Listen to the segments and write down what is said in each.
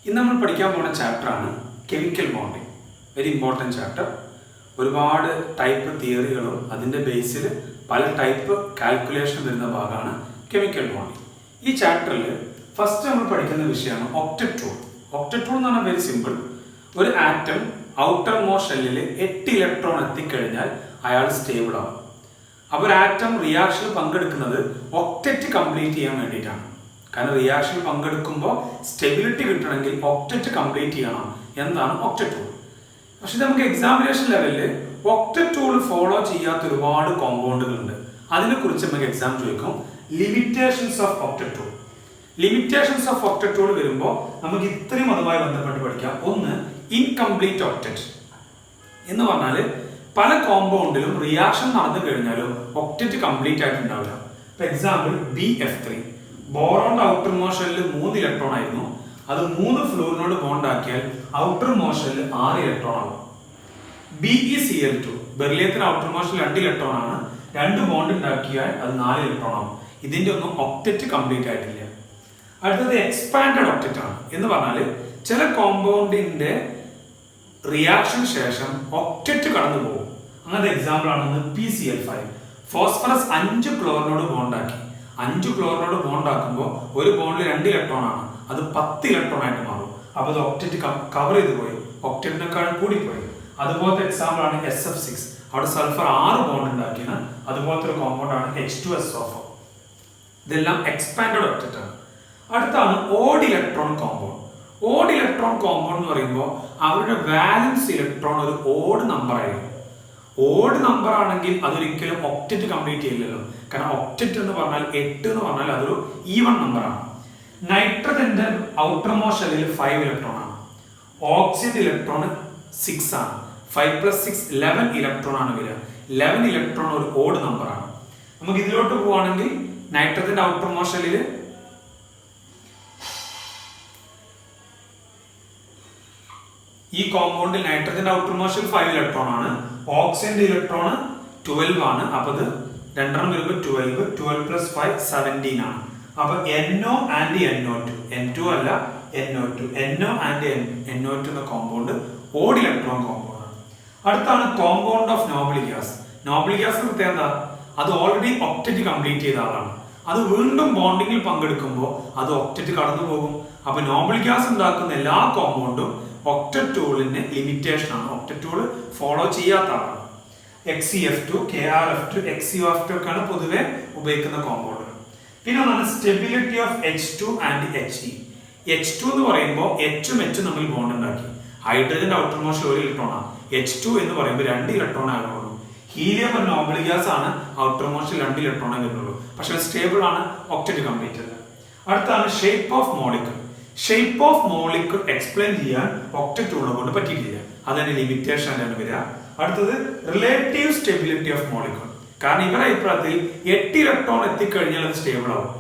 ഇന്ന് നമ്മൾ പഠിക്കാൻ പോകുന്ന ചാപ്റ്ററാണ് chemical bonding. Very important chapter. ഒരുപാട് ടൈപ്പ് തിയറികളും അതിൻ്റെ ബേസിൽ പല ടൈപ്പ് കാൽക്കുലേഷൻ വരുന്ന ഭാഗമാണ് കെമിക്കൽ ബോണ്ടിങ്. ഈ ചാപ്റ്ററിൽ ഫസ്റ്റ് നമ്മൾ പഠിക്കുന്ന വിഷയമാണ് ഒക്ടറ്റ് റൂൾ. ഒക്ടറ്റ് റൂൾ എന്ന് പറഞ്ഞാൽ വെരി സിമ്പിൾ. ഒരു ആറ്റം ഔട്ടർ മോസ്റ്റ് ഷെല്ലിൽ 8 ഇലക്ട്രോൺ എത്തിക്കഴിഞ്ഞാൽ അയാൾ സ്റ്റേബിൾ ആവും. അപ്പോൾ ഒരു ആറ്റം റിയാക്ഷനിൽ പങ്കെടുക്കുന്നത് ഒക്ടറ്റ് കംപ്ലീറ്റ് ചെയ്യാൻ വേണ്ടിയിട്ടാണ്. കാരണം റിയാക്ഷനിൽ പങ്കെടുക്കുമ്പോൾ സ്റ്റെബിലിറ്റി കിട്ടണമെങ്കിൽ ഒക്ടറ്റ് കംപ്ലീറ്റ് ചെയ്യണം എന്നതാണ് ഒക്ടറ്റ് റൂൾ. പക്ഷെ നമുക്ക് എക്സാമിനേഷൻ ലെവലിൽ ഒക്ടറ്റ് റൂൾ ഫോളോ ചെയ്യാത്ത ഒരുപാട് കോമ്പൗണ്ടുകളുണ്ട്. അതിനെക്കുറിച്ച് നമുക്ക് എക്സാം ചോദിക്കും. Limitations of octet rule. Limitations of octet rule വരുമ്പോൾ നമുക്ക് ഇത്രയും അതുമായി ബന്ധപ്പെട്ട് പഠിക്കാം. ഒന്ന്, ഇൻകംപ്ലീറ്റ് ഒക്ടറ്റ് എന്ന് പറഞ്ഞാൽ പല കോമ്പൗണ്ടിലും റിയാക്ഷൻ നടന്നു കഴിഞ്ഞാലും ഒക്ടറ്റ് കംപ്ലീറ്റ് ആയിട്ടുണ്ടാവില്ല. ഫോർ എക്സാമ്പിൾ BF3, ബോറോണിന്റെ ഔട്ടർ മോസ്റ്റ് ഷെല്ലിൽ 3 ഇലക്ട്രോൺ ആയിരുന്നു. അത് 3 ഫ്ലൂറിനോട് ബോണ്ട് ആക്കിയാൽ ഔട്ടർ മോസ്റ്റ് ഷെല്ലിൽ 6 ഇലക്ട്രോൺ ആവും. BeCl2, ബെറിലിയത്തിന് ഔട്ടർ മോസ്റ്റ് ഷെല്ലിൽ 2 ഇലക്ട്രോൺ ആണ്. 2 ബോണ്ട് ഉണ്ടാക്കിയാൽ അത് 4 ഇലക്ട്രോൺ ആവും. ഇതിന്റെ ഒന്നും ഒക്ടറ്റ് കംപ്ലീറ്റ് ആയിട്ടില്ല. അടുത്തത് എക്സ്പാൻഡഡ് ഒക്ടറ്റ് ആണ്. എന്ന് പറഞ്ഞാൽ ചില കോമ്പൗണ്ടിന്റെ റിയാക്ഷൻ ശേഷം ഒക്ടറ്റ് കടന്നു പോകും. അങ്ങനത്തെ എക്സാമ്പിൾ ആണ് PCl5. ഫോസ്ഫറസ് 5 ക്ലോറിനോട് ബോണ്ടാക്കി. 5 ക്ലോറിനോട് ബോണ്ടാക്കുമ്പോൾ ഒരു ബോണ്ടിൽ 2 ഇലക്ട്രോൺ ആണ്. അത് 10 ഇലക്ട്രോൺ ആയിട്ട് മാറും. അപ്പോൾ അത് ഒക്ടറ്റ് കവർ ചെയ്ത് പോയി, ഒക്ടറ്റിനേക്കാൾ കൂടിപ്പോയി. അതുപോലത്തെ എക്സാമ്പിൾ ആണ് SF6. അവിടെ സൾഫർ 6 ബോണ്ട് ഉണ്ടാക്കിയാണ്. അതുപോലത്തെ ഒരു കോമ്പൗണ്ട് ആണ് H2SO4. ഇതെല്ലാം എക്സ്പാൻഡഡ് ഒക്ടറ്റ് ആണ്. അടുത്താണ് odd electron compound. Odd electron compound എന്ന് പറയുമ്പോൾ അവരുടെ വാലൻസ് ഇലക്ട്രോൺ ഒരു ഓഡ് നമ്പർ ആയിരിക്കും. ഓഡ് നമ്പർ ആണെങ്കിൽ അതൊരിക്കലും ഒക്ടറ്റ് കംപ്ലീറ്റ് ചെയ്യില്ലല്ലോ. കാരണം ഒക്ടറ്റ് എന്ന് പറഞ്ഞാൽ 8 എന്ന് പറഞ്ഞാൽ അതൊരു ഈവൺ നമ്പർ ആണ്. നൈട്രജന്റെ ഔട്ടർ മോസ്റ്റ് ഷെല്ലിൽ 5 ഇലക്ട്രോൺ ആണ്. ഓക്സിജൻ ഇലക്ട്രോൺ 6 ആണ്. 5 + 6 11 ഇലക്ട്രോൺ ആണ് വരിക. 11 ഇലക്ട്രോൺ ഒരു ഓഡ് നമ്പർ ആണ്. നമുക്ക് ഇതിലോട്ട് പോവുകയാണെങ്കിൽ നൈട്രജന്റെ ഔട്ടർ മോസ്റ്റ് ഷെല്ലിൽ ഈ കോമ്പൗണ്ടിൽ നൈട്രജന്റെ ഔട്ടർ മോസ്റ്റ് ഷെൽ 5 ഇലക്ട്രോൺ ആണ്. ഓക്സിജന്റെ ഇലക്ട്രോൺ 12 ആണ്. അപ്പൊ അത് രണ്ടെണ്ണം വരുമ്പോൾ 12 + 5 17 ആണ്. അപ്പൊ NO ആൻഡ് NO2, N2 അല്ല NO2, NO ആൻഡ് NO2 എന്ന കോമ്പൗണ്ട് ഓഡ് ഇലക്ട്രോൺ കോമ്പൗണ്ട് ആണ്. അടുത്താണ് compound of noble gas. Noble gas പ്രത്യേകത അത് ഓൾറെഡി ഒക്ടറ്റ് കംപ്ലീറ്റ് ചെയ്ത ആളാണ്. അത് വീണ്ടും ബോണ്ടിങ്ങിൽ പങ്കെടുക്കുമ്പോൾ അത് ഒക്ടറ്റ് കടന്നു പോകും. അപ്പൊ നോബിൾ ഗ്യാസ് ഉണ്ടാക്കുന്ന എല്ലാ കോമ്പൗണ്ടും ഒക്ടറ്റ് റൂളിന് ലിമിറ്റേഷൻ ആണ്. ഒക്ടറ്റ് റൂൾ ഫോളോ ചെയ്യാത്ത ആളാണ്. XeF2, KrF2, XeO2 ഒക്കെയാണ് പൊതുവെ ഉപയോഗിക്കുന്ന കോമ്പൗണ്ടുകൾ. പിന്നെ ഒന്നാണ് stability of H2 and He. H2 എന്ന് പറയുമ്പോൾ H ഉം H തമ്മിൽ ബോണ്ട് ഉണ്ടാക്കി. ഹൈഡ്രജന്റെ ഔട്ടർ മോസ്റ്റ് 1 ഇലക്ട്രോൺ ആണ്. H2 എന്ന് പറയുമ്പോൾ 2 ഇലക്ട്രോൺ ആകുന്നുള്ളൂ. ഹീലിയം ഒരു നോബിൾ ഗ്യാസ് ആണ്. ഔട്ടർ മോസ്റ്റ് 2 ഇലക്ട്രോൺ വരുന്നുള്ളൂ. പക്ഷെ സ്റ്റേബിൾ ആണ്, ഒക്ടറ്റ് കംപ്ലീറ്റ് അല്ല. അടുത്താണ് shape of molecule. Shape of molecule explain ചെയ്യാൻ ഒക്ടറ്റ് റൂൾ കൊണ്ട് പറ്റിയിട്ടില്ല. അതിന്റെ ലിമിറ്റേഷൻ ആണ് വരിക. അടുത്തത് റിലേറ്റീവ് സ്റ്റെബിലിറ്റി ഓഫ് മോളിക്യൂൾ. കാരണം ഇവരുടെ അഭിപ്രായത്തിൽ 8 ഇലക്ട്രോൺ എത്തിക്കഴിഞ്ഞാൽ അത് സ്റ്റേബിൾ ആവും.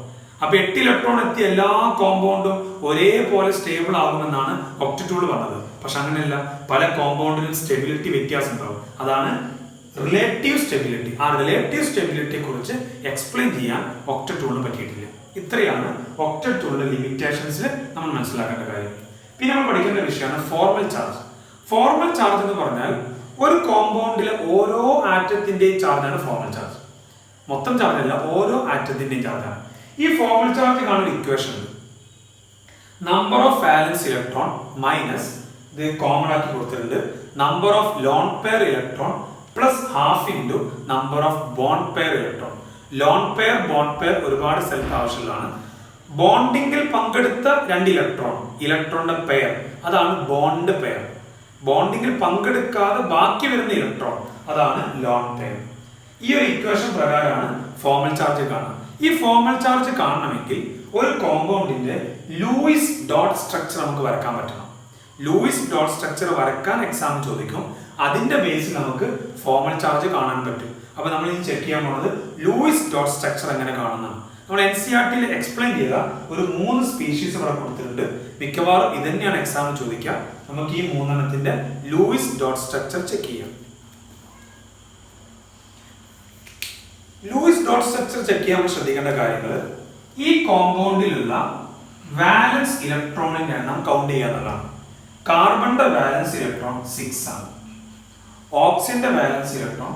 അപ്പൊ 8 ഇലക്ട്രോൺ എത്തിയ എല്ലാ കോമ്പൗണ്ടും ഒരേപോലെ സ്റ്റേബിൾ ആകുമെന്നാണ് ഒക്ടറ്റ് റൂൾ പറഞ്ഞത്. പക്ഷെ അങ്ങനെയല്ല, പല കോമ്പൗണ്ടിനും സ്റ്റെബിലിറ്റി വ്യത്യാസം ഉണ്ടാവും. അതാണ് റിലേറ്റീവ് സ്റ്റെബിലിറ്റി. ആ റിലേറ്റീവ് സ്റ്റെബിലിറ്റിയെ കുറിച്ച് എക്സ്പ്ലെയിൻ ചെയ്യാൻ ഒക്ടറ്റ് റൂളിന് പറ്റിയിട്ടില്ല. ഇത്രയാണ് ഒക്ടറ്റ് റൂളിന്റെ ലിമിറ്റേഷൻസിൽ നമ്മൾ മനസ്സിലാക്കേണ്ട കാര്യം. പിന്നെ നമ്മൾ പഠിക്കേണ്ട വിഷയമാണ് ഫോർമൽ ചാർജ്. ഫോർമൽ ചാർജ് എന്ന് പറഞ്ഞാൽ ഒരു കോമ്പൗണ്ടിലെ ഓരോ ആറ്റത്തിന്റെയും ചാർജാണ് ഫോർമൽ ചാർജ്. മൊത്തം ചാർജ് അല്ല, ഓരോ ആറ്റത്തിന്റെയും ചാർജാണ്. ഈ ഫോർമൽ ചാർജ് കാണുന്ന equation number of വാലൻസ് electron minus ഇത് കോമൺ ആക്കി കൊടുത്തിട്ടുണ്ട് number of lone pair electron plus half into number of bond pair electron. Lone pair, bond pair ഒരുപാട് സ്ഥലത്ത് ആവശ്യമുള്ളതാണ്. ബോണ്ടിങ്ങിൽ പങ്കെടുത്ത 2 ഇലക്ട്രോണിന്റെ പെയർ അതാണ് ബോണ്ട് പെയർ. ബോണ്ടിങ്ങിൽ പങ്കെടുക്കാതെ ബാക്കി വരുന്ന ഇലക്ട്രോൺ അതാണ് ലോൺ പെയർ. ഈ ഒരു ഇക്വേഷൻ പ്രകാരമാണ് ഫോർമൽ ചാർജ് കാണുന്നത്. ഈ ഫോർമൽ ചാർജ് കാണണമെങ്കിൽ ഒരു കോമ്പൗണ്ടിന്റെ ലൂയിസ് ഡോട്ട് സ്ട്രക്ചർ നമുക്ക് വരക്കാൻ പറ്റണം. ലൂയിസ് ഡോട്ട് സ്ട്രക്ചർ വരക്കാൻ എക്സാം ചോദിക്കും. അതിന്റെ ബേസിൽ നമുക്ക് ഫോർമൽ ചാർജ് കാണാൻ പറ്റും. അപ്പൊ നമ്മൾ ഇനി ചെക്ക് ചെയ്യാൻ പോകുന്നത് ലൂയിസ് ഡോട്ട് സ്ട്രക്ചർ എങ്ങനെ കാണുന്നതാണ്. നമ്മൾ NCERT എക്സ്പ്ലെയിൻ ചെയ്ത ഒരു 3 സ്പീഷീസ് ഇവിടെ കൊടുത്തിട്ടുണ്ട്. മിക്കവാറും ഇത് തന്നെയാണ് എക്സാം ചോദിക്കുക. നമുക്ക് ഈ 3 ലൂയിസ് ഡോട്ട് സ്ട്രക്ചർ ചെക്ക് ചെയ്യാം. ലൂയിസ് ഡോട്ട് സ്ട്രക്ചർ ചെക്ക് ചെയ്യാൻ ശ്രദ്ധിക്കേണ്ട കാര്യങ്ങൾ, ഈ കോമ്പൗണ്ടിലുള്ള വാലൻസ് ഇലക്ട്രോണിന്റെ എണ്ണം കൗണ്ട് ചെയ്യാന്നുള്ളതാണ്. കാർബണിന്റെ വാലൻസ് ഇലക്ട്രോൺ 6 ആണ്. ഓക്സിജന്റെ വാലൻസ് ഇലക്ട്രോൺ,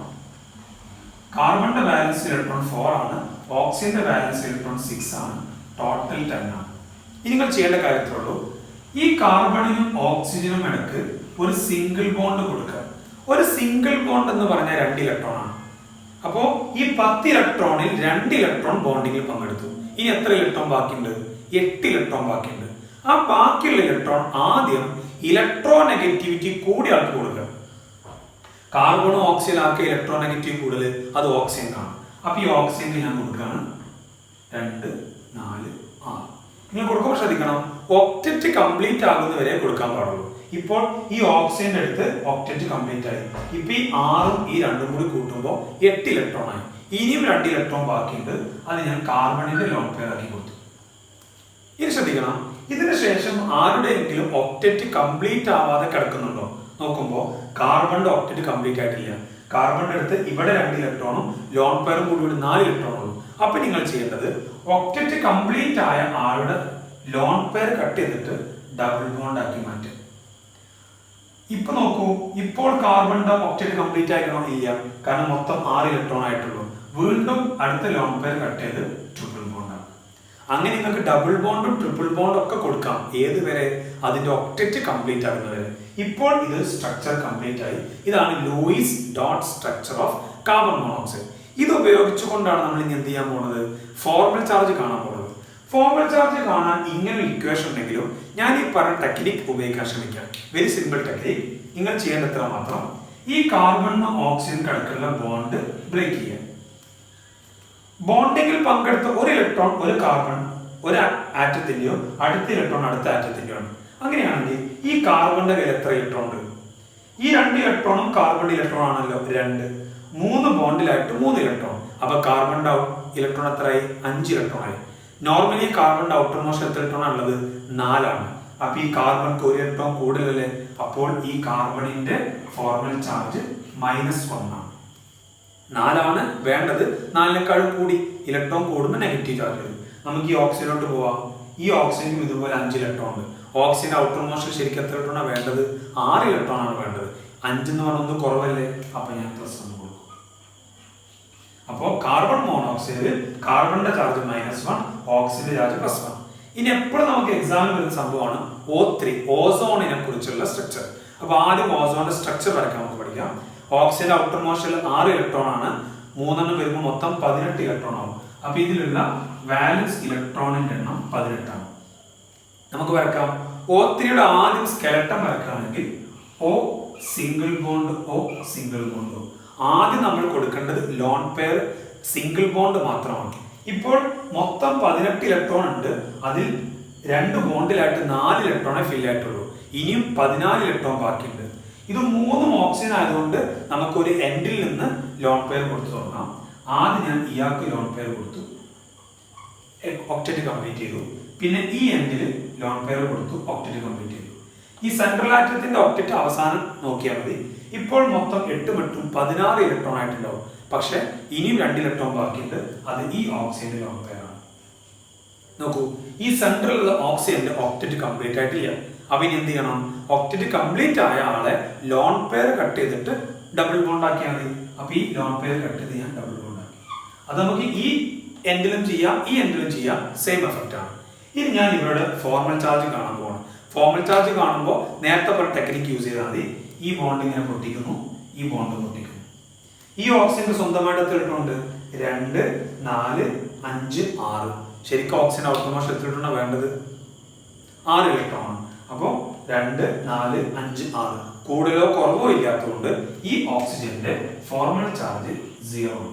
കാർബണിന്റെ വാലൻസ് ഇലക്ട്രോൺ 4 ആണ്. ഓക്സിജന്റെ വാലൻസ് ഇലക്ട്രോൺ 6 ആണ്. ടോട്ടൽ 10 ആണ്. ഇനി നിങ്ങൾ ചെയ്യേണ്ട കാര്യത്തിലുള്ളൂ, ഈ കാർബണിനും ഓക്സിജനും ഇടയ്ക്ക് ഒരു സിംഗിൾ ബോണ്ട് കൊടുക്കുക. ഒരു സിംഗിൾ ബോണ്ട് എന്ന് പറഞ്ഞാൽ 2 ഇലക്ട്രോൺ ആണ്. അപ്പോ ഈ 10 ഇലക്ട്രോണിൽ 2 ഇലക്ട്രോൺ ബോണ്ടിങ്ങിൽ പങ്കെടുത്തു. ഇനി എത്ര ഇലക്ട്രോൺ ബാക്കിയുണ്ട്? 8 ഇലക്ട്രോൺ ബാക്കിയുണ്ട്. ആ ബാക്കിയുള്ള ഇലക്ട്രോൺ ആദ്യം ഇലക്ട്രോ നെഗറ്റിവിറ്റി കൂടി ആൾക്ക് കൊടുക്കുക. കാർബണും ഓക്സിജൻ ആർക്ക് ഇലക്ട്രോ നെഗറ്റീവ് കൂടുതൽ, അത് ഓക്സിജൻ ആണ്. അപ്പൊ ഈ ഓക്സിജൻ ഞാൻ കൊടുക്കുകയാണ് 2, 4, 6. നിങ്ങൾ കൊടുക്കുമ്പോൾ ശ്രദ്ധിക്കണം, ഒക്ടറ്റ് കംപ്ലീറ്റ് ആകുന്നവരെ കൊടുക്കാൻ പാടുള്ളൂ. ഇപ്പോൾ ഈ ഓക്സിജന്റെ അടുത്ത് ഒക്ടറ്റ് കംപ്ലീറ്റ് ആയി. ഇപ്പൊ ഈ 6ഉം ഈ 2ഉം കൂടി കൂട്ടുമ്പോൾ 8 ഇലക്ട്രോൺ ആയി. ഇനിയും 2 ഇലക്ട്രോൺ ബാക്കിയുണ്ട്. അത് ഞാൻ കാർബണിന്റെ ലോൺ പെയർ ആക്കി കൊടുത്തു. ഇനി ശ്രദ്ധിക്കണം, ഇതിന് ശേഷം ആരുടെയെങ്കിലും ഒക്ടറ്റ് കംപ്ലീറ്റ് ആവാതെ കിടക്കുന്നുണ്ടോ നോക്കുമ്പോൾ കാർബണിന്റെ ഒക്ടറ്റ് കംപ്ലീറ്റ് ആയിട്ടില്ല. കാർബണിന്റെ അടുത്ത് ഇവിടെ 2 ഇലക്ട്രോണും ലോൺ പെയറും കൂടി 4 ഇലക്ട്രോണും ഉള്ളൂ. അപ്പൊ നിങ്ങൾ ചെയ്യേണ്ടത് ഒക്ടറ്റ് കംപ്ലീറ്റ് ആയ ആളുടെ ലോൺ പെയർ കട്ട് ചെയ്തിട്ട് ഡബിൾ ബോണ്ട് ആക്കി മാറ്റുക. ഇപ്പൊ നോക്കൂ, ഇപ്പോൾ കാർബണിന്റെ ഒക്ടറ്റ് കംപ്ലീറ്റ് ആയിക്കണോ? ഇല്ല, കാരണം മൊത്തം 6 ഇലക്ട്രോൺ ആയിട്ടുള്ളൂ. വീണ്ടും അടുത്ത ലോൺ പെയർ കട്ട് ചെയ്ത് ട്രിപ്പിൾ ബോണ്ടാണ്. അങ്ങനെ നിങ്ങൾക്ക് ഡബിൾ ബോണ്ടും ട്രിപ്പിൾ ബോണ്ടും ഒക്കെ കൊടുക്കാം. ഏത് വരെ? അതിന്റെ ഒക്ടറ്റ് കംപ്ലീറ്റ് ആകുന്നവരെ. ഇപ്പോൾ ഇത് സ്ട്രക്ചർ കംപ്ലീറ്റ് ആയി. ഇതാണ് Lewis dot structure of carbon monoxide. ഇത് ഉപയോഗിച്ചുകൊണ്ടാണ് നമ്മൾ ഇനി എന്ത് ചെയ്യാൻ പോകുന്നത്? ഫോർമൽ ചാർജ് കാണാൻ പോകുന്നത്. ഫോർമൽ ചാർജ് കാണാൻ ഇങ്ങനെ ഒരു ഇക്വേഷൻ ഉണ്ടെങ്കിലും ഞാൻ ഈ പറഞ്ഞ ടെക്നിക് ഉപയോഗിക്കാൻ ശ്രമിക്കാം. Very simple technique. നിങ്ങൾ ചെയ്യേണ്ടത്ര മാത്രം ഈ കാർബണിനും ഓക്സിജൻ കിടക്കുന്ന ബോണ്ട് ബ്രേക്ക് ചെയ്യുക. ബോണ്ടിങ്ങിൽ പങ്കെടുത്ത ഒരു ഇലക്ട്രോൺ ഒരു കാർബൺ ഒരു ആറ്റത്തിന്റെയോ അടുത്ത ഇലക്ട്രോൺ അടുത്ത ആറ്റത്തിന്റെയോ ആണ്. അങ്ങനെയാണെങ്കിൽ ഈ കാർബണിന്റെ കയ്യിൽ എത്ര ഇലക്ട്രോൺ ഉണ്ട്? ഈ 2 ഇലക്ട്രോണും കാർബണിന്റെ ഇലക്ട്രോൺ ആണല്ലോ 2. 3 ബോണ്ടിലായിട്ട് 3 ഇലക്ട്രോൺ. അപ്പൊ കാർബണിന്റെ ഇലക്ട്രോൺ എത്രയായി? 5 ഇലക്ട്രോൺ ആയി. നോർമലി കാർബണിന്റെ ഔട്ടർ മോസ്റ്റ് എത്ര ഇലക്ട്രോൺ ആണുള്ളത്? 4 ആണ്. അപ്പൊ ഈ കാർബണിക്ക് 1 ഇലക്ട്രോൺ കൂടുതലല്ലേ? അപ്പോൾ ഈ കാർബണിന്റെ ഫോർമൽ ചാർജ് -1 ആണ്. 4 ആണ് വേണ്ടത്. 4നേക്കാളും കൂടി ഇലക്ട്രോൺ കൂടുമ്പോൾ നെഗറ്റീവ് ചാർജ് വരും. നമുക്ക് ഈ ഓക്സിജനോട്ട് പോവാം. ഈ ഓക്സിജനും ഇതുപോലെ 5 ഇലക്ട്രോൺ ഉണ്ട്. ഓക്സിജൻ ഔട്ടർ മോസ്റ്റിൽ ശരിക്കും എത്ര ഇലക്ട്രോൺ ആണ് വേണ്ടത്? 6 ഇലക്ട്രോൺ ആണ് വേണ്ടത്. 5 എന്ന് പറഞ്ഞ ഒന്ന് കുറവല്ലേ? അപ്പൊ ഞാൻ +1 കൊടുക്കും. അപ്പോൾ കാർബൺ മോണോക്സൈഡ് കാർബണിന്റെ ചാർജ് -1, ഓക്സിജന്റെ ചാർജ് +1. ഇനി എപ്പോഴും നമുക്ക് എക്സാമിൽ വരുന്ന സംഭവമാണ് O3, ഓസോണിനെ കുറിച്ചുള്ള സ്ട്രക്ചർ. അപ്പൊ ആദ്യം ഓസോണിന്റെ സ്ട്രക്ചർ വരയ്ക്കാൻ നമുക്ക് പഠിക്കാം. ഓക്സിജന്റെ ഔട്ടർ മോസ്റ്റിൽ 6 ഇലക്ട്രോൺ ആണ്. 3 വരുമ്പോൾ മൊത്തം 18 ഇലക്ട്രോൺ ആവും. അപ്പൊ ഇതിലുള്ള വാലൻസ് ഇലക്ട്രോണിന്റെ എണ്ണം 18 ആണ്. നമുക്ക് വരക്കാം. O3യുടെ ആദ്യം സ്കെലട്ടൺ വരക്കുകയാണെങ്കിൽ O single bond O single bond O. ആദ്യം നമ്മൾ കൊടുക്കേണ്ടത് ലോൺ പെയർ സിംഗിൾ ബോണ്ട് മാത്രമാണ്. ഇപ്പോൾ മൊത്തം 18 ഇലക്ട്രോൺ ഉണ്ട്. അതിൽ 2 ബോണ്ടിലായിട്ട് 4 ഇലക്ട്രോണെ ഫിൽ ആയിട്ടുള്ളൂ. ഇനിയും 14 ഇലക്ട്രോൺ ബാക്കിയുണ്ട്. ഇത് 3 ഓക്സിജൻ ആയതുകൊണ്ട് നമുക്ക് ഒരു എൻഡിൽ നിന്ന് ലോൺ പെയർ കൊടുത്തു തുടങ്ങാം. ആദ്യം ഞാൻ ഇയാൾക്ക് ലോൺ പെയർ കൊടുത്തു, ഒക്ടറ്റ് കംപ്ലീറ്റ് ചെയ്തു. പിന്നെ ഈ എൻഡിൽ ലോൺ പെയർ കൊടുത്തു, ഒക്ടറ്റ് കംപ്ലീറ്റ് ചെയ്തു. ഈ സെൻട്രൽ ആറ്റത്തിന്റെ ഒക്ടറ്റ് അവസാനം നോക്കിയാൽ മതി. ഇപ്പോൾ മൊത്തം 8 × 16 ഇലക്ട്രോൺ ആയിട്ടുണ്ടാവും. പക്ഷെ ഇനിയും 2 ഇലക്ട്രോൺ ബാക്കിയുണ്ട്. അത് ഈ ഓക്സിജന്റെ ലോൺ പെയർ ആണ്. നോക്കൂ, ഈ സെൻട്രൽ ഓക്സിജന്റെ ഒക്ടറ്റ് കംപ്ലീറ്റ് ആയിട്ടില്ല. അപ്പൊ ഇനി എന്ത് ചെയ്യണം? ഒക്ടറ്റ് കംപ്ലീറ്റ് ആയ ആളെ ലോൺ പെയർ കട്ട് ചെയ്തിട്ട് ഡബിൾ ബോണ്ട് ആക്കിയാൽ മതി. അപ്പൊ ഈ ലോൺ പെയർ കട്ട് ചെയ്ത് ഞാൻ ഡബിൾ ബോണ്ട് ആക്കി. അത് നമുക്ക് ഈ എൻഡിലും ചെയ്യാം, ഈ എൻഡിലും ചെയ്യാം. സെയിം എഫക്റ്റ് ആണ്. ഇനി ഞാൻ ഇവരുടെ ഫോർമൽ ചാർജ് കാണാൻ പോകണം. ഫോർമൽ ചാർജ് കാണുമ്പോൾ നേരത്തെ പറഞ്ഞ ടെക്നിക്ക് യൂസ് ചെയ്താൽ മതി. ഈ ബോണ്ട് ഇങ്ങനെ പൊട്ടിക്കുന്നു, ഈ ബോണ്ട് പൊട്ടിക്കുന്നു. ഈ ഓക്സിജന്റെ സ്വന്തമായിട്ട് എത്ര ഇലക്ട്രോൺ ഉണ്ട്? 2, 4, 5, 6. ശരിക്കും ഓക്സിജൻ ഔട്ടർ മോസ്റ്റ് എത്ര ഇലക്ട്രോൺ ആണ് വേണ്ടത്? 6 ഇലക്ട്രോൺ ആണ്. അപ്പോൾ 2, 4, 5, 6 കൂടുതലോ കുറവോ ഇല്ലാത്തതുകൊണ്ട് ഈ ഓക്സിജന്റെ ഫോർമൽ ചാർജ് 0 ആണ്.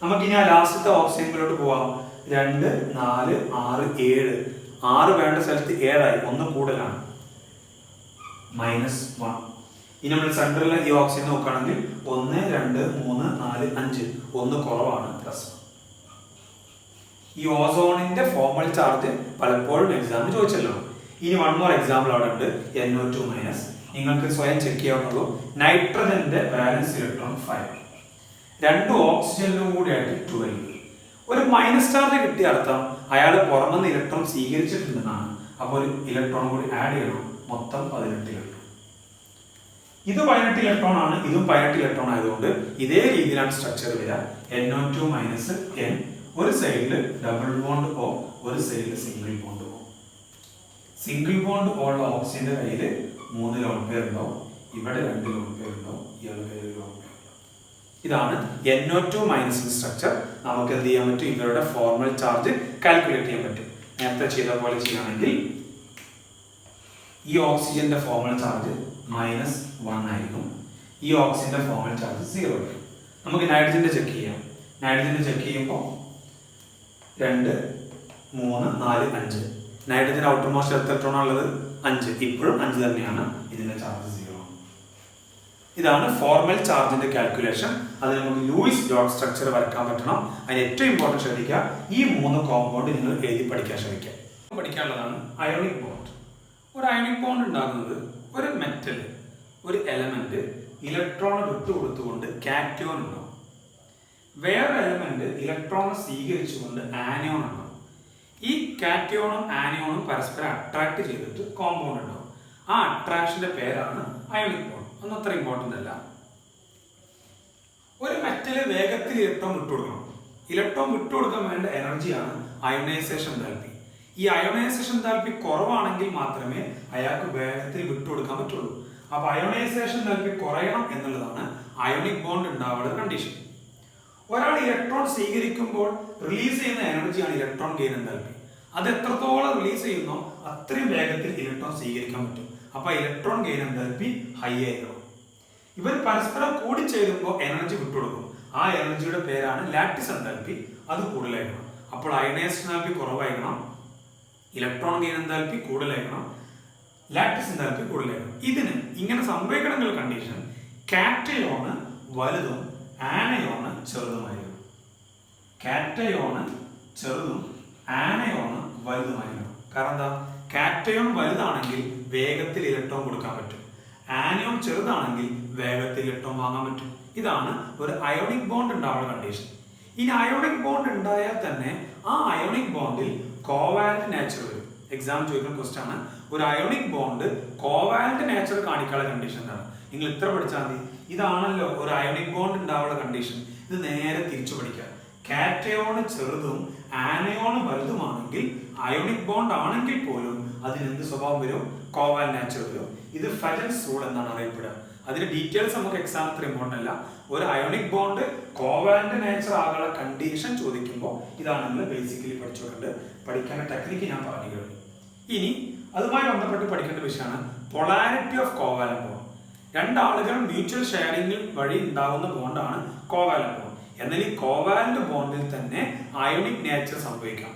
നമുക്ക് ഇനി ആ ലാസ്റ്റത്തെ ഓക്സിജനിലോട്ട് പോവാം. 2, 4, 6, 7. 6 വേണ്ട സ്ഥലത്ത് 7 ആയി. 1 കൂടുതലാണ്, -1. ഇനി നമ്മൾ സെൻട്രലിലെ ഈ ഓക്സിജൻ നോക്കുകയാണെങ്കിൽ 1, 2, 3, 4, 5. 1 കുറവാണ്, +1. ഈ ഓസോണിന്റെ ഫോർമൽ ചാർജ് പലപ്പോഴും എക്സാമിന് ചോദിച്ചല്ലോ. ഇനി 1 more എക്സാമ്പിൾ അവിടെ ഉണ്ട്, NO2-. നിങ്ങൾക്ക് സ്വയം ചെക്ക് ചെയ്യാവുന്നുള്ളൂ. നൈട്രജന്റെ വാലൻസ് ഇലക്ട്രോൺ 5. 2 ഓക്സിജനിലും കൂടി ആയിട്ട് 12. ഒരു മൈനസ് ചാർജ് കിട്ടിയ അർത്ഥം അയാൾ പുറമെന്ന് ഇലക്ട്രോൺ സ്വീകരിച്ചിട്ടുണ്ടെന്നാണ്. അപ്പോൾ ഒരു ഇലക്ട്രോൺ കൂടി ആഡ് ചെയ്യണം. മൊത്തം 18 ഇലക്ട്രോൺ. ഇത് 18 ഇലക്ട്രോൺ ആണ്, ഇതും 18 ഇലക്ട്രോൺ ആയതുകൊണ്ട് ഇതേ രീതിയിലാണ് സ്ട്രക്ചർ വരിക. NO2 മൈനസ് N, ഒരു സൈഡിൽ ഡബിൾ ബോണ്ട് O, ഒരു സൈഡിൽ single bond O. Single bond ഉള്ള ഓക്സിജന്റെ കയ്യിൽ 3 ലോൺ പെയർ ഉണ്ടാവും, ഇവിടെ 2 ലോൺ പെയർ ഉണ്ടാവും, ഇയാളുടെ കയ്യിൽ ലോൺ പെയർ ഉണ്ടാവും. ഇതാണ് NO2 മൈനസ് സ്ട്രക്ചർ. നമുക്ക് എന്ത് ചെയ്യാൻ പറ്റും? ഇവരുടെ ഫോർമൽ ചാർജ് കാൽക്കുലേറ്റ് ചെയ്യാൻ പറ്റും. നേരത്തെ ചെയ്ത പോലെ ചെയ്യുകയാണെങ്കിൽ ഈ ഓക്സിജന്റെ ഫോർമൽ ചാർജ് -1 ആയിരിക്കും, ഈ ഓക്സിജന്റെ ഫോർമൽ ചാർജ് 0 ആയിരിക്കും. നമുക്ക് നൈട്രജന്റെ ചെക്ക് ചെയ്യാം. നൈട്രജന്റെ ചെക്ക് ചെയ്യുമ്പോൾ 2, 3, 4, 5. നൈട്രജൻ ഔട്ടർ മോസ്റ്റ് ഇലക്ട്രോൺ ഉള്ളത് 5, ഇപ്പോഴും 5 തന്നെയാണ്. ഇതിന്റെ ചാർജ് 0 ആണ്. ഇതാണ് ഫോർമൽ ചാർജിന്റെ കാൽക്കുലേഷൻ. അതിന് നമുക്ക് ലൂയിസ് ഡോട്ട് സ്ട്രക്ചർ വരയ്ക്കാൻ പറ്റണം. അതിന് ഏറ്റവും ഇമ്പോർട്ടൻറ്റ് ശ്രദ്ധിക്കുക, ഈ 3 കോമ്പൗണ്ട് നിങ്ങൾ എഴുതി പഠിക്കാൻ ശ്രമിക്കുക. പഠിക്കാനുള്ളതാണ് അയോണിക് ബോണ്ട്. ഒരു അയോണിക് ബോണ്ട് ഉണ്ടാകുന്നത് ഒരു മെറ്റൽ, ഒരു എലമെന്റ് ഇലക്ട്രോൺ വിട്ടുകൊടുത്തുകൊണ്ട് കാറ്റയോൺ ഉണ്ടാവും. വേറെ എലമെന്റ് ഇലക്ട്രോൺ സ്വീകരിച്ചുകൊണ്ട് ആനിയോൺ ഉണ്ടാവും. ഈ കാറ്റയോണും ആനിയോണും പരസ്പരം അട്രാക്ട് ചെയ്തിട്ട് കോമ്പൗണ്ട് ഉണ്ടാവും. ആ അട്രാക്ഷന്റെ പേരാണ് അയോണിക് ബോണ്ട്. ഒന്നും അത്ര ഇമ്പോർട്ടൻ്റ് അല്ല. ഒരു മെറ്റല് വേഗത്തിൽ ഇലക്ട്രോൺ വിട്ടുകൊടുക്കണം. ഇലക്ട്രോൺ വിട്ടുകൊടുക്കാൻ വേണ്ട എനർജിയാണ് അയോണൈസേഷൻ എൻതാൽപ്പി. ഈ അയോണൈസേഷൻ എൻതാൽപ്പി കുറവാണെങ്കിൽ മാത്രമേ അയാൾക്ക് വേഗത്തിൽ വിട്ടുകൊടുക്കാൻ പറ്റുള്ളൂ. അപ്പൊ അയോണൈസേഷൻ എൻതാൽപ്പി കുറയണം എന്നുള്ളതാണ് അയോണിക് ബോണ്ട് ഉണ്ടാവുന്ന കണ്ടീഷൻ. ഒരാൾ ഇലക്ട്രോൺ സ്വീകരിക്കുമ്പോൾ റിലീസ് ചെയ്യുന്ന എനർജിയാണ് ഇലക്ട്രോൺ ഗെയിൻ എൻതാൽപ്പി. അത് എത്രത്തോളം റിലീസ് ചെയ്യുന്നോ അത്രയും വേഗത്തിൽ ഇലക്ട്രോൺ സ്വീകരിക്കാൻ പറ്റും. അപ്പൊ ഇലക്ട്രോൺ ഗെയിൻ എൻതാൽപ്പി ഹൈ ആയിരിക്കണം. ഇവർ പരസ്പരം കൂടിച്ചേരുമ്പോൾ എനർജി വിട്ടുകൊടുക്കും. ആ എനർജിയുടെ പേരാണ് ലാറ്റിസ് എൻതാൽപ്പി. അത് കൂടുതലായിരിക്കണം. അപ്പോൾ അയണൈസേഷൻ എൻതാൽപ്പി കുറവായിരിക്കണം, ഇലക്ട്രോൺ ഗെയിൻ എൻതാൽപ്പി കൂടുതലായിരിക്കണം, ലാറ്റിസ് എൻതാൽപ്പി കൂടുതലായിരിക്കണം. ഇതിന് ഇങ്ങനെ സംഭവിക്കണമെങ്കിൽ കണ്ടീഷൻ കാറ്റയോണ് വലുതും ആനയോണ് ചെറുതുമായിരിക്കണം. കാറ്റയോണ് ചെറുതും ആനയോണ് വലുതുമായിരിക്കണം. കാരണം എന്താ? കാറ്റയോൺ വലുതാണെങ്കിൽ വേഗത്തിൽ ഇലക്ട്രോൺ കൊടുക്കാൻ പറ്റും, ആനയോൺ ചെറുതാണെങ്കിൽ വേഗത്തിൽ ഇലക്ട്രോൺ വാങ്ങാൻ പറ്റും. ഇതാണ് ഒരു അയോണിക് ബോണ്ട് ഉണ്ടാവുന്ന കണ്ടീഷൻ. ഇനി അയോണിക് ബോണ്ട് ഉണ്ടായാൽ തന്നെ ആ അയോണിക് ബോണ്ടിൽ കോവാലന്റ് നേച്ചർ വരും. എക്സാം ചോദിക്കുന്ന ക്വസ്റ്റ്യൻ ആണ്, ഒരു അയോണിക് ബോണ്ട് കോവാലന്റ് നേച്ചർ കാണിക്കാനുള്ള കണ്ടീഷൻ എന്താണ്? നിങ്ങൾ ഇത്ര പഠിച്ചാൽ മതി. ഇതാണല്ലോ ഒരു അയോണിക് ബോണ്ട് ഉണ്ടാവുന്ന കണ്ടീഷൻ. ഇത് നേരെ തിരിച്ചു പഠിക്കുക. കാറ്റയോൺ ചെറുതും ആനയോൺ വലുതുമാണെങ്കിൽ അയോണിക് ബോണ്ട് ആണെങ്കിൽ പോലും അതിന് എന്ത് സ്വഭാവം വരും? കോവാലന്റ് നേച്ചർ വരും. ഇത് ഫെജൻസ് റൂൾ എന്നാണ് അറിയപ്പെടുക. അതിന്റെ ഡീറ്റെയിൽസ് നമുക്ക് എക്സാം അത്ര ഇമ്പോർട്ടൻ്റ് അല്ല. ഒരു അയോണിക് ബോണ്ട് കോവാലന്റ് നേച്ചർ ആകാനുള്ള കണ്ടീഷൻ ചോദിക്കുമ്പോൾ ഇതാണ് നിങ്ങൾ ബേസിക്കലി പഠിച്ചുകൊണ്ട് പഠിക്കേണ്ട ടെക്നിക്ക് ഞാൻ പറഞ്ഞു കഴിഞ്ഞു. ഇനി അതുമായി ബന്ധപ്പെട്ട് പഠിക്കേണ്ട വിഷയമാണ് പൊളാരിറ്റി ഓഫ് കോവാലന്റ് ബോണ്ട്. രണ്ടാളുകൾ മ്യൂച്വൽ ഷെയറിംഗിൽ വഴി ഉണ്ടാകുന്ന ബോണ്ടാണ് കോവാലന്റ് ബോണ്ട്. എന്നാൽ ഈ കോവാലന്റ് ബോണ്ടിൽ തന്നെ അയോണിക് നേച്ചർ സംഭവിക്കാം.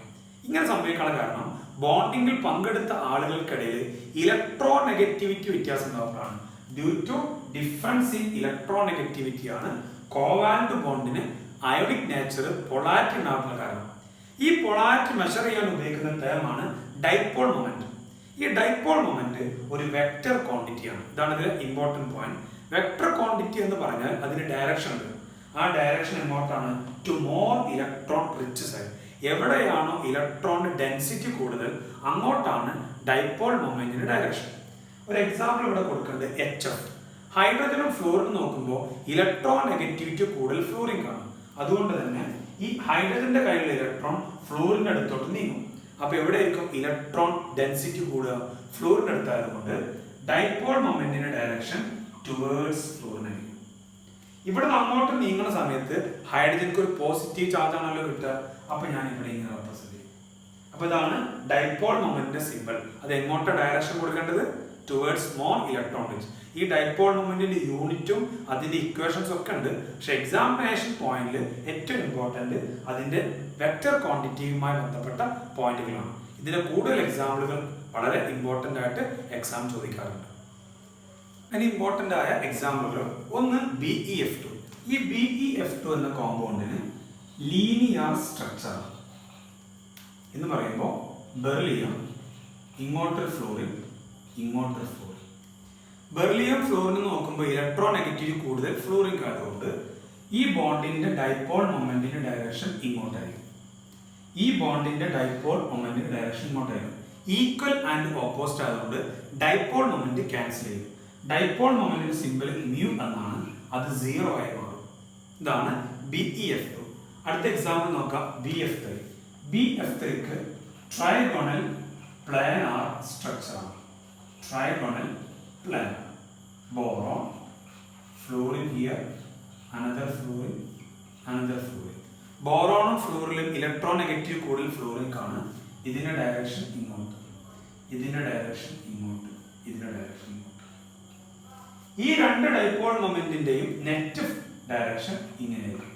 ഇങ്ങനെ സംഭവിക്കാനുള്ള കാരണം ബോണ്ടിങ്ങിൽ പങ്കെടുത്ത ആളുകൾക്കിടയിൽ ഇലക്ട്രോ നെഗറ്റിവിറ്റി വ്യത്യാസം ഉണ്ടാവുന്നതാണ്. Due to difference in electronegativity ആണ് കോവാലന്റ് ബോണ്ടിന് അയോണിക് നേച്ചർ പൊളാരിറ്റി ഉണ്ടാകുന്ന കാരണം. ഈ പൊളാരിറ്റി മെഷർ ചെയ്യാൻ ഉപയോഗിക്കുന്ന ടേമാണ് ഡൈപോൾ മൊമെന്റ്. ഈ ഡൈപോൾ മൊമെന്റ് ഒരു വെക്റ്റർ ക്വാണ്ടിറ്റിയാണ്. ഇതാണ് ഇതിലെ ഇമ്പോർട്ടന്റ് പോയിന്റ്. വെക്റ്റർ ക്വാണ്ടിറ്റി എന്ന് പറഞ്ഞാൽ അതിന് ഡയറക്ഷൻ ഉണ്ട്. ആ ഡയറക്ഷൻ എങ്ങോട്ടാണ്? To more electron rich side. എവിടെയാണോ ഇലക്ട്രോൺ ഡെൻസിറ്റി കൂടുതൽ അങ്ങോട്ടാണ് ഡൈപോൾ മൊമെന്റിന്റെ ഡയറക്ഷൻ. ഒരു എക്സാമ്പിൾ ഇവിടെ കൊടുക്കേണ്ടത് HF. ഹൈഡ്രജനും ഫ്ലോറിനും നോക്കുമ്പോൾ ഇലക്ട്രോ നെഗറ്റിവിറ്റി കൂടുതൽ ഫ്ലോറിൻ കാണും. അതുകൊണ്ട് തന്നെ ഈ ഹൈഡ്രജന്റെ കയ്യിലുള്ള ഇലക്ട്രോൺ ഫ്ലോറിന്റെ അടുത്തോട്ട് നീങ്ങും. അപ്പൊ എവിടെയായിരിക്കും ഇലക്ട്രോൺ ഡെൻസിറ്റി കൂടുക? ഫ്ലോറിന്റെ അടുത്തായതുകൊണ്ട് ഡൈപോൾ മൊമെന്റിന്റെ ഡയറക്ഷൻ ടുവേർഡ്സ് ഫ്ലോറിനായിരിക്കും. ഇവിടെ അങ്ങോട്ട് നീങ്ങുന്ന സമയത്ത് ഹൈഡ്രജൻക്ക് ഒരു പോസിറ്റീവ് ചാർജ് ആണല്ലോ കിട്ടുക. അപ്പൊ ഞാൻ ഇവിടെ ഇങ്ങനെ റെപ്രസെന്റ് ചെയ്യും. അപ്പൊ ഇതാണ് ഡൈപോൾ മൊമെന്റിന്റെ സിമ്പിൾ. അത് എങ്ങോട്ട് ഡയറക്ഷൻ കൊടുക്കേണ്ടത്? Towards more electron rich. ഈ ഡൈപോൾ മൊമെന്റിന്റെ യൂണിറ്റും അതിന്റെ ഇക്വേഷൻസ് ഒക്കെ ഉണ്ട്. പക്ഷെ എക്സാമിനേഷൻ പോയിന്റിൽ ഏറ്റവും ഇമ്പോർട്ടന്റ് അതിന്റെ വെക്റ്റർ ക്വാണ്ടിറ്റിയുമായി ബന്ധപ്പെട്ട പോയിന്റുകളാണ്. ഇതിന്റെ കൂടുതൽ എക്സാമ്പിളുകൾ വളരെ ഇമ്പോർട്ടന്റ് ആയിട്ട് എക്സാം ചോദിക്കാറുണ്ട്. അതിന് ഇമ്പോർട്ടന്റ് ആയ എക്സാമ്പിളുകൾ ഒന്ന് BeF2. ഈ BeF2 എന്ന കോമ്പൗണ്ടിന് ലീനിയർ സ്ട്രക്ചർ എന്ന് പറയുമ്പോൾ ബെർലിയം, ഇങ്ങോട്ട് ഫ്ലോറിൻ, ഇങ്ങോട്ട് ഫ്ലോറിൻ. ബെർലിയം ഫ്ലോറിൻ നോക്കുമ്പോൾ ഇലക്ട്രോ നെഗറ്റിവിറ്റി കൂടുതൽ ഫ്ലോറിൻ ആയതുകൊണ്ട് ഈ ബോണ്ടിന്റെ ഡൈപോൾ മൊമെന്റിന്റെ ഡയറക്ഷൻ ഇങ്ങോട്ടായിരിക്കും. ഈ ബോണ്ടിന്റെ ഡൈപോൾ മൊമെന്റ് ഡയറക്ഷൻ ഇങ്ങോട്ടായിരുന്നു. ഈക്വൽ ആൻഡ് ഓപ്പോസിറ്റ് ആയതുകൊണ്ട് ഡൈപോൾ മൊമെന്റ് ക്യാൻസൽ ചെയ്യും. ഡൈപോൾ മൊമെന്റിന്റെ സിമ്പിൾ മ്യൂ എന്നാണ്, അത് 0 ആയി മാറും. ഇതാണ് BeF2. അടുത്ത എക്സാമ്പിൾ നോക്കാം. BF3. BF3ക്ക് ട്രൈഗോണൽ പ്ലാനാർ സ്ട്രക്ചർ ആണ്. Trigonal planar. Boron, fluorine here, another fluorine, another fluorine. ബോറോണും ഫ്ലൂറിലും ഇലക്ട്രോൺ നെഗറ്റീവ് കൂടുതൽ ഫ്ലൂറിൻക്കാണ്. ഇതിന്റെ ഡയറക്ഷൻ ഇങ്ങോട്ട്, ഇതിന്റെ ഡയറക്ഷൻ ഇങ്ങോട്ട്, ഇതിന്റെ ഡയറക്ഷൻ ഇങ്ങോട്ട്. ഈ രണ്ട് ഡൈപോൾ മൊമെന്റിന്റെയും നെറ്റ് ഡയറക്ഷൻ ഇങ്ങനെയായിരിക്കും.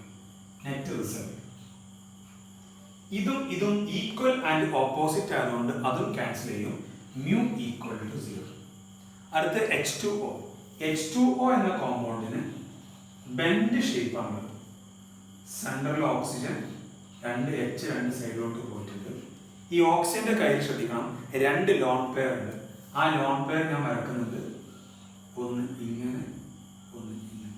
Net result. ഇതും ഈക്വൽ ആൻഡ് ഓപ്പോസിറ്റ് ആയതുകൊണ്ട് അതും ക്യാൻസൽ ചെയ്യും. Mu equal to 0. അടുത്ത H2O. H2O എന്ന കോമ്പൗണ്ടിന് ബെൻഡ് ഷേപ്പ് ആണ്. സെൻട്രൽ ഓക്സിജൻ 2H 2 സൈഡിലോട്ട് പോയിട്ടുണ്ട്. ഈ ഓക്സിജന്റെ കയ്യിൽ ശ്രദ്ധിക്കണം, 2 ലോൺ പെയർ ഉണ്ട്. ആ ലോൺ പെയർ ഞാൻ വരക്കുന്നത് ഒന്ന് ഇങ്ങനെ, ഒന്ന് ഇങ്ങനെ.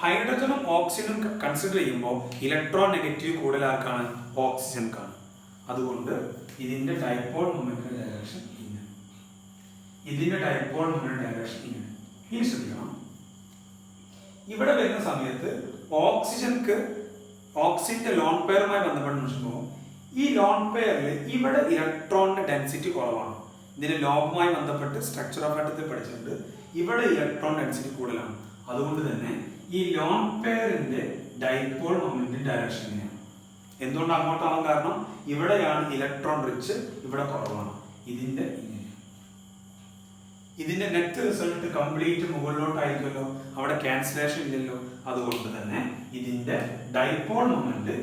ഹൈഡ്രജനും ഓക്സിജനും കൺസിഡർ ചെയ്യുമ്പോൾ ഇലക്ട്രോൺ നെഗറ്റീവ് കൂടുതലാർക്കാണ്? ഓക്സിജൻക്കാണ്. അതുകൊണ്ട് ഇതിന്റെ ഡൈപോൾ മൊമെന്റ് ഡയറക്ഷൻ ഇങ്ങനെ, ഇതിന്റെ ഡൈപോൾ മൊമെന്റ് ഡയറക്ഷൻ ഇങ്ങനെ. ഇനി ശ്രദ്ധിക്കണം, ഇവിടെ വരുന്ന സമയത്ത് ഓക്സിജന്റെ ലോൺ പെയറുമായി ബന്ധപ്പെട്ട് നോക്കുമ്പോൾ ഈ ലോൺ പെയറിൽ ഇവിടെ ഇലക്ട്രോണിന്റെ ഡെൻസിറ്റി കുറവാണ്. ഇതിന്റെ ലോബുമായി ബന്ധപ്പെട്ട് സ്ട്രക്ചർ ഓഫ് ആറ്റത്തിൽ പഠിച്ചിട്ടുണ്ട്. ഇവിടെ ഇലക്ട്രോൺ ഡെൻസിറ്റി കൂടുതലാണ്. അതുകൊണ്ട് തന്നെ ഈ ലോൺ പെയറിന്റെ ഡൈപോൾ മൊമെന്റ് ഡയറക്ഷൻ ഇങ്ങനെയാണ്. എന്തുകൊണ്ട് അങ്ങോട്ടാവാൻ കാരണം ഇവിടെയാണ് ഇലക്ട്രോൺ റിച്ച്, ഇവിടെ കുറവാണ്. ഇതിന്റെ ഇങ്ങനെ. ഇതിന്റെ നെറ്റ് റിസൾട്ട് കംപ്ലീറ്റ് മുകളിലോട്ടായിരിക്കുമല്ലോ, അവിടെ ക്യാൻസലേഷൻ ഇല്ലല്ലോ. അതുകൊണ്ട് തന്നെ ഇതിന്റെ ഡൈപോൾ മൊമെന്റ്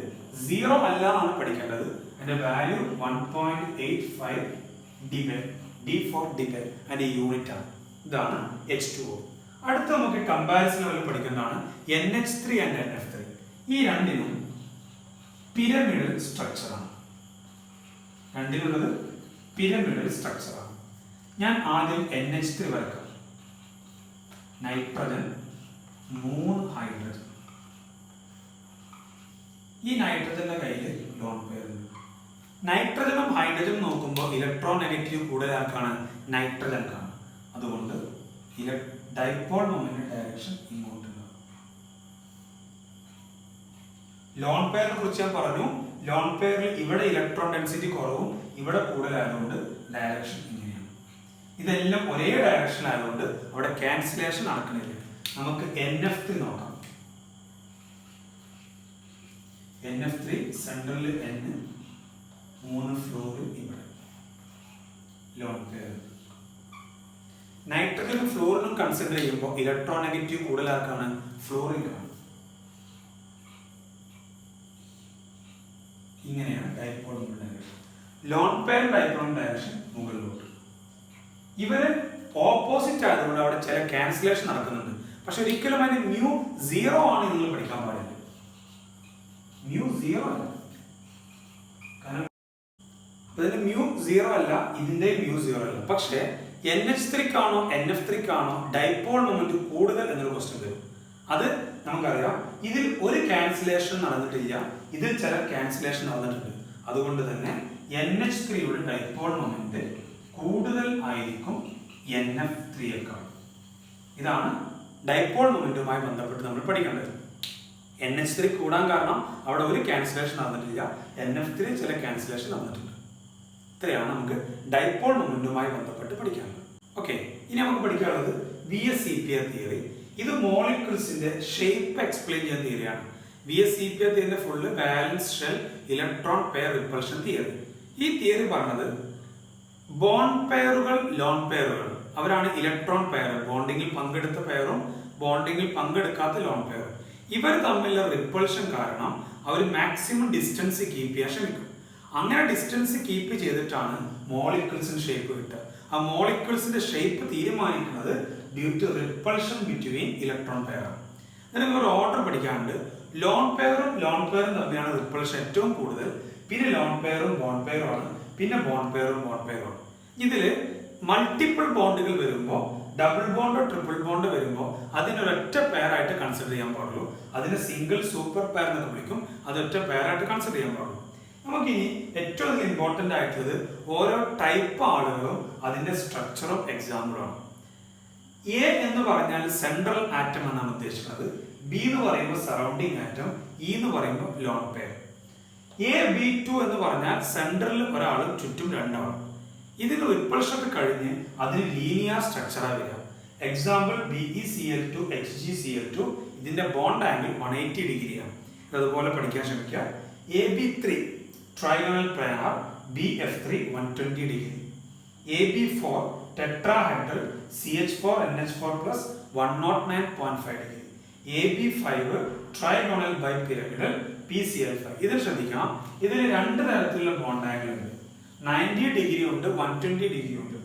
0 അല്ല എന്നാണ് പഠിക്കേണ്ടത്. അതിന്റെ വാല്യൂ 1.85 D for Debye അതിന്റെ യൂണിറ്റ് ആണ്. ഇതാണ് H2O. അടുത്ത നമുക്ക് കമ്പാരിസൺ ലെവൽ പഠിക്കുന്നതാണ് NH3 ആൻഡ് NF3. ഈ രണ്ടിനും പിരമിഡൽ സ്ട്രക്ചർ ആണ്. രണ്ടിനുള്ളത് പിരമിഡൽ സ്ട്രക്ചർ ആണ്. ഞാൻ ആദ്യം NH3 വരക്കാം. Nitrogen, 3 hydrogen. ഈ നൈട്രജന്റെ കയ്യിൽ ലോൺ പെയർ ഉണ്ട്. നൈട്രജനും ഹൈഡ്രജനും നോക്കുമ്പോൾ ഇലക്ട്രോൺ നെഗറ്റീവ് കൂടുതലാർക്കാണ്? നൈട്രജൻക്കാണ്. അതുകൊണ്ട് ഡൈപോൾ മൊമെന്റ് ഡയറക്ഷൻ ഇങ്ങോട്ടുണ്ടാകും. ലോൺ പെയറിനെ കുറിച്ച് ഞാൻ പറഞ്ഞു. ലോൺ പെയറിൽ ഇവിടെ ഇലക്ട്രോൺ ഡെൻസിറ്റി കുറവും ഇവിടെ കൂടുതലായതുകൊണ്ട് ഡയറക്ഷൻ ഇങ്ങനെയാണ്. ഇതെല്ലാം ഒരേ ഡയറക്ഷൻ ആയതുകൊണ്ട് അവിടെ ക്യാൻസലേഷൻ നടക്കണില്ല. നമുക്ക് NF3 നോക്കാം. NF3 സെൻട്രലിൽ N, 3 ഫ്ലോറിൻ ഇവിടെ, ലോൺ പെയർ. നൈട്രജനും ഫ്ലോറിനും കൺസിഡർ ചെയ്യുമ്പോൾ ഇലക്ട്രോൺ നെഗറ്റീവ് കൂടുതലാർക്കാണ്? ഫ്ലോറിനാണ്. ഇങ്ങനെയാണ് dipole direction. Lone pair dipole direction മുകളിലോട്ട്. ഇവര് ഓപ്പോസിറ്റ് ആയതുകൊണ്ട് അവിടെ ചില ക്യാൻസലേഷൻ നടക്കുന്നുണ്ട്. പക്ഷെ ഒരിക്കലും അതിന്റെ മ്യൂ 0 ആണ് നിങ്ങൾ പഠിക്കാൻ പാടില്ല. മ്യൂ 0 അല്ല, കാരണം ഇതിന്റെ മ്യൂ 0 അല്ല, ഇതിന്റെ മ്യൂ 0 അല്ല. പക്ഷെ NH3ക്കാണോ NF3ക്കാണോ ഡൈപോൾ മൊമെന്റ് കൂടുതൽ എന്നൊരു ക്വസ്റ്റ്യൻ വരും. അത് നമുക്കറിയാം. ഇതിൽ ഒരു ക്യാൻസലേഷൻ നടന്നിട്ടില്ല, ഇതിൽ ചില ക്യാൻസലേഷൻ നടന്നിട്ടുണ്ട്. അതുകൊണ്ട് തന്നെ NH3യുടെ ഡൈപോൾ മൊമെന്റ് കൂടുതൽ ആയിരിക്കും NF3യേക്കാൾ. ഇതാണ് ഡൈപോൾ മൊമെന്റുമായി ബന്ധപ്പെട്ട് നമ്മൾ പഠിക്കേണ്ടത്. NH3 കൂടാൻ കാരണം അവിടെ ഒരു ക്യാൻസലേഷൻ നടന്നിട്ടില്ല, NF3 ചില ക്യാൻസലേഷൻ നടന്നിട്ടുണ്ട്. ഇത്രയാണ് നമുക്ക് ഡൈപോൾ മൊമെന്റുമായി ബന്ധപ്പെട്ട് പഠിക്കാനുള്ളത്. ഓക്കെ, ഇനി നമുക്ക് പഠിക്കാനുള്ളത് VSEPR തിയറി. ഇത് മോളിക്യൂൾസിന്റെ ഷേപ്പ് എക്സ്പ്ലെയിൻ ചെയ്യുന്ന തിയറിയാണ്. VSEPR തിയറിന്റെ full valence shell electron pair repulsion theory. ഈ തിയറി പറഞ്ഞത് ബോണ്ട് പെയറുകൾ, ലോൺ പെയറുകൾ, അവരാണ് ഇലക്ട്രോൺ പെയർ. ബോണ്ടിങ്ങിൽ പങ്കെടുത്ത പെയറും ബോണ്ടിങ്ങിൽ പങ്കെടുക്കാത്ത ലോൺ പെയറും. ഇവർ തമ്മിലുള്ള റിപ്പൾഷൻ കാരണം അവർ മാക്സിമം ഡിസ്റ്റൻസ് കീപ്പ് ചെയ്യാൻ ശ്രമിക്കും. അങ്ങനെ ഡിസ്റ്റൻസ് കീപ്പ് ചെയ്തിട്ടാണ് മോളിക്യൂൾസിന്റെ ഷേപ്പ് കിട്ടുക. ആ മോളിക്യൂൾസിന്റെ ഷേപ്പ് തീരുമാനിക്കുന്നത് due to repulsion between electron pair. എന്നിട്ട് ഒരു ഓർഡർ പഠിക്കാനുണ്ട്. ലോൺ പെയറും തമ്മിലാണ് റിപ്പൾഷൻ ഏറ്റവും കൂടുതൽ. പിന്നെ ലോൺ പെയറും ബോണ്ട് പെയറും ആണ്. പിന്നെ ബോണ്ട് പെയറും. ഇതില് മൾട്ടിപ്പിൾ ബോണ്ടുകൾ വരുമ്പോൾ ഡബിൾ ബോണ്ടോ ട്രിപ്പിൾ ബോണ്ട് വരുമ്പോൾ അതിനൊരൊറ്റ പെയർ ആയിട്ട് കൺസിഡർ ചെയ്യാൻ പാടുള്ളൂ. അതിനെ സിംഗിൾ സൂപ്പർ പെയർ എന്നൊക്കെ വിളിക്കും. അതൊറ്റ പെയർ ആയിട്ട് കൺസിഡർ ചെയ്യാൻ പാടുള്ളൂ. നമുക്കിനി ഏറ്റവും ഇമ്പോർട്ടന്റ് ആയിട്ടുള്ളത് ഓരോ ടൈപ്പ് ആളുകളും അതിന്റെ സ്ട്രക്ചറും എക്സാമ്പിളുമാണ്. എ എന്ന് പറഞ്ഞാൽ സെൻട്രൽ ആറ്റം എന്നാണ് ഉദ്ദേശിക്കുന്നത്. ബി എന്ന് പറയുമ്പോൾ സറൗണ്ടിങ് ആറ്റം, ഇ എന്ന് പറയുമ്പോൾ ലോൺ പെയർ. AB2 എന്ന് പറഞ്ഞാൽ സെൻട്രലിൽ ഒരാളും ചുറ്റും രണ്ടാളും. ഇതിന് റിപ്പൾഷൻ കഴിഞ്ഞ് അതിന് ലീനിയർ സ്ട്രക്ചറായി വരിക. Example BeCl2 HgCl2. ഇതിന്റെ ബോണ്ട് ആംഗിൾ 180 ഡിഗ്രിയാണ്. അതുപോലെ പഠിക്കാൻ ശ്രമിക്കുക. AB3 trigonal planar, BF3 120 degree. AB4 tetrahedral CH4NH4 plus 109.5 degree. AB5 trigonal bipyramidal PCl5. ഇത് ശ്രദ്ധിക്കണം. ഇതിൽ രണ്ട് തരത്തിലുള്ള ബോണ്ട് ആംഗിൾ ഉണ്ട്. 90 ഡിഗ്രി ഉണ്ട്, 120 ഡിഗ്രി ഉണ്ട്.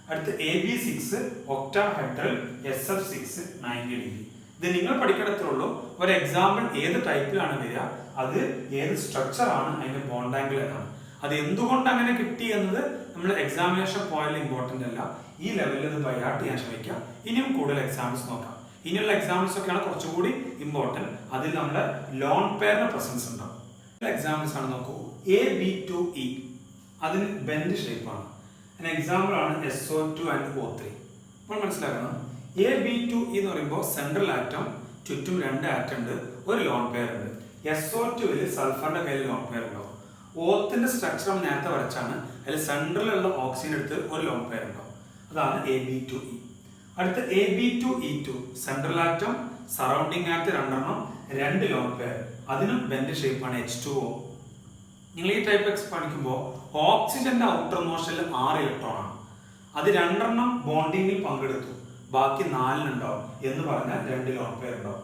അടുത്ത് AB6 ഒക്ടാഹെഡ്രൽ SF6 90 ഡിഗ്രി. ഇത് നിങ്ങൾ പഠിക്കണത്തുള്ളൂ. ഒരു എക്സാമ്പിൾ ഏത് ടൈപ്പിലാണ് വരിക, അത് ഏത് സ്ട്രക്ചർ ആണ്, അതിന്റെ ബോണ്ട് ആംഗിൾ ഏതാണ്, അത് എന്തുകൊണ്ട് അങ്ങനെ കിട്ടി എന്നത് നമ്മൾ എക്സാമിനേഷൻ പോയിന്റ് ഇമ്പോർട്ടന്റ് അല്ല. ഈ ലെവലിൽ ഇത് ബൈഹാർട്ട് ചെയ്യാൻ ശ്രമിക്കാം. ഇനിയും കൂടുതൽ എക്സാമ്പിൾസ് നോക്കാം. ഇനിയുള്ള എക്സാമ്പിൾസ് ഒക്കെയാണ് കുറച്ചുകൂടി ഇമ്പോർട്ടന്റ്. അതിൽ നമ്മുടെ ലോൺ പെയറിന്റെ പ്രസൻസ് ഉണ്ടാവും. എക്സാമ്പിൾസ് ആണ് നോക്കൂ. AB2E അതിന് ബെൻഡ് ഷേപ്പാണ്. എക്സാമ്പിൾ ആണ് SO2 and O3. അപ്പോൾ മനസ്സിലാക്കണം, AB2E എന്ന് പറയുമ്പോൾ സെൻട്രൽ ആറ്റം, ചുറ്റും രണ്ട് ആറ്റം ഉണ്ട്, ഒരു ലോൺ പെയർ ഉണ്ട്. SO2 സൾഫറിന്റെ കയ്യിൽ ലോൺ പെയർ ഉണ്ടാവും. ഓത്തിന്റെ സ്ട്രക്ചർ നേരത്തെ വരച്ചാണ്. അതിൽ സെൻട്രലുള്ള ഓക്സിജൻ എടുത്ത് ഒരു ലോൺ പെയർ ഉണ്ടാവും. അതാണ് AB2E. അടുത്ത AB2E2 central atom, surrounding atom രണ്ടെണ്ണം, രണ്ട് ലോൺ പെയർ, അതിനും ബെൻഡ് ഷേപ്പാണ് H2O. നിങ്ങൾ ഈ ടൈപ്പ് പഠിക്കുമ്പോൾ ഓക്സിജന്റെ ഔട്ടർ മോഷനിൽ 6 ഇലക്ട്രോൺ ആണ്. അത് രണ്ടെണ്ണം ബോണ്ടിങ്ങിൽ പങ്കെടുത്തു, ബാക്കി 4 ഉണ്ടാവും എന്ന് പറഞ്ഞാൽ 2 ലോൺ പെയർ ഉണ്ടാവും.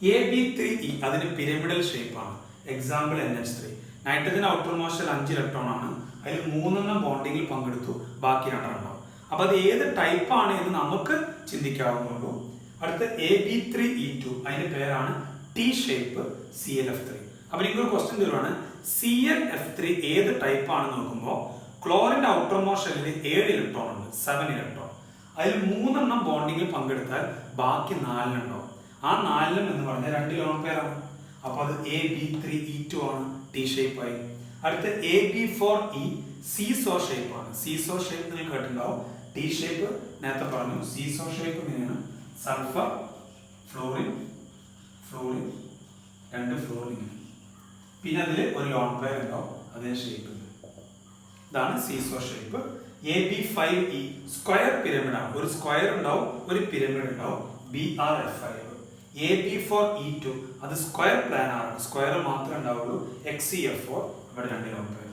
AB3E അതിന് പിരമിഡൽ ഷേപ്പാണ്. Example NH3. നൈട്രജൻ ഔട്ടർ മോഷനിൽ 5 ഇലക്ട്രോൺ ആണ്. അതിൽ 3 ബോണ്ടിങ്ങിൽ പങ്കെടുത്തു, ബാക്കി 2 ഉണ്ടാവും. അപ്പൊ അത് ഏത് ടൈപ്പ് ആണ് എന്ന് നമുക്ക് ചിന്തിക്കാവുന്നുള്ളൂ. അടുത്ത AB3E2 അതിന്റെ പേരാണ് T ഷേപ്പ് ClF3. അപ്പൊ നിങ്ങൾക്ക് ഒരു ക്വസ്റ്റ്യൻ തരുവാണ്, ClF3 ഏത് ടൈപ്പ് ആണെന്ന് നോക്കുമ്പോൾ ക്ലോറിന്റെ ഔട്ടർ മോഷനിൽ 7 ഇലക്ട്രോൺ ഉണ്ട്, 7 ഇലക്ട്രോൺ. അതിൽ 3 ബോണ്ടിങ്ങിൽ പങ്കെടുത്താൽ ബാക്കി 4 ഉണ്ടാവും. ആ 4 എന്ന് പറഞ്ഞാൽ 2 ലോൺ പെയർ ആണ്. അപ്പൊ അത് AB3E2 ആണ്, T ഷേപ്പ് ആയി. അടുത്ത AB4E സീസോ ഷേപ്പ് ആണ്. സീസോ ഷേപ്പ് നിങ്ങൾ കേട്ടിട്ടുണ്ടാവും. T ഷേപ്പ് നേരത്തെ പറഞ്ഞു. സീസോ ഷേപ്പ് ഇങ്ങനെയാണ്. സൾഫർ, ഫ്ലോറിൻ, ഫ്ലോറിൻ, 2 ഫ്ലോറിൻ, പിന്നെ അതിൽ ഒരു ലോൺ പെയർ ഉണ്ടാവും, അതേ ഷേപ്പ്. ഇതാണ് seesaw shape. AB5E square pyramid ആണ്. ഒരു സ്ക്വയർ ഉണ്ടാവും, ഒരു പിരമിഡ് ഉണ്ടാവും, BRF5. AB4E2 അത് സ്ക്വയർ പ്ലാനാർ ആണ്, സ്ക്വയർ മാത്രമേ ഉണ്ടാവുള്ളൂ, XCF4. ഇവിടെ 2 ലോൺ പെയർ.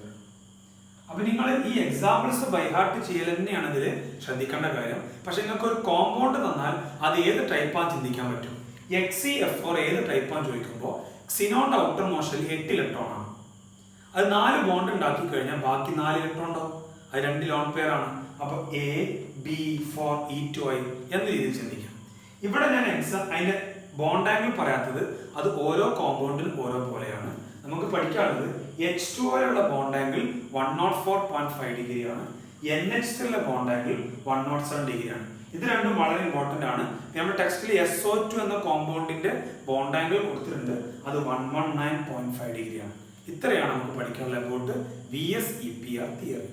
അപ്പൊ നിങ്ങൾ ഈ എക്സാമ്പിൾസ് ബൈഹാർട്ട് ചെയ്യൽ തന്നെയാണ് ഇതിൽ ശ്രദ്ധിക്കേണ്ട കാര്യം. പക്ഷെ നിങ്ങൾക്ക് ഒരു കോമ്പൗണ്ട് തന്നാൽ അത് ഏത് ടൈപ്പാന്ന് ചിന്തിക്കാൻ പറ്റും. XCF4 ഏത് ടൈപ്പാന്ന് ചോദിക്കുമ്പോൾ ക്സിനോന്റെ ഔട്ടർ മോഷനിൽ 8 ഇലക്ട്രോൺ ആണ്. അത് 4 ബോണ്ട് ഉണ്ടാക്കി കഴിഞ്ഞാൽ ബാക്കി 4 ഇലക്ട്രോൺ ഉണ്ടാവും. അത് 2 ലോൺ പെയർ ആണ്. അപ്പൊ AB4E2I എന്ന രീതിയിൽ ചിന്തിക്കാം. ഇവിടെ ഞാൻ അതിന്റെ ബോണ്ട് ആംഗിൾ പറയാത്തത് അത് ഓരോ കോമ്പൗണ്ടിനും ഓരോ പോലെയാണ്. നമുക്ക് പഠിക്കാനുള്ളത് H2O ബോണ്ട് ആംഗിൾ 104.5 ഡിഗ്രിയാണ്. NH3 ബോണ്ട് ആംഗിൾ 107 ഡിഗ്രിയാണ്. ഇത് രണ്ടും വളരെ ഇമ്പോർട്ടന്റ് ആണ്. നമ്മുടെ ടെക്സ്റ്റിൽ SO2 എന്ന കോമ്പൗണ്ടിന്റെ ബോണ്ട് ആംഗിൾ കൊടുത്തിട്ടുണ്ട്, അത് 119.5 ഡിഗ്രിയാണ്. ഇത്രയാണ് നമുക്ക് പഠിക്കാനുള്ള അബൌട്ട് VSEPR തിയറി.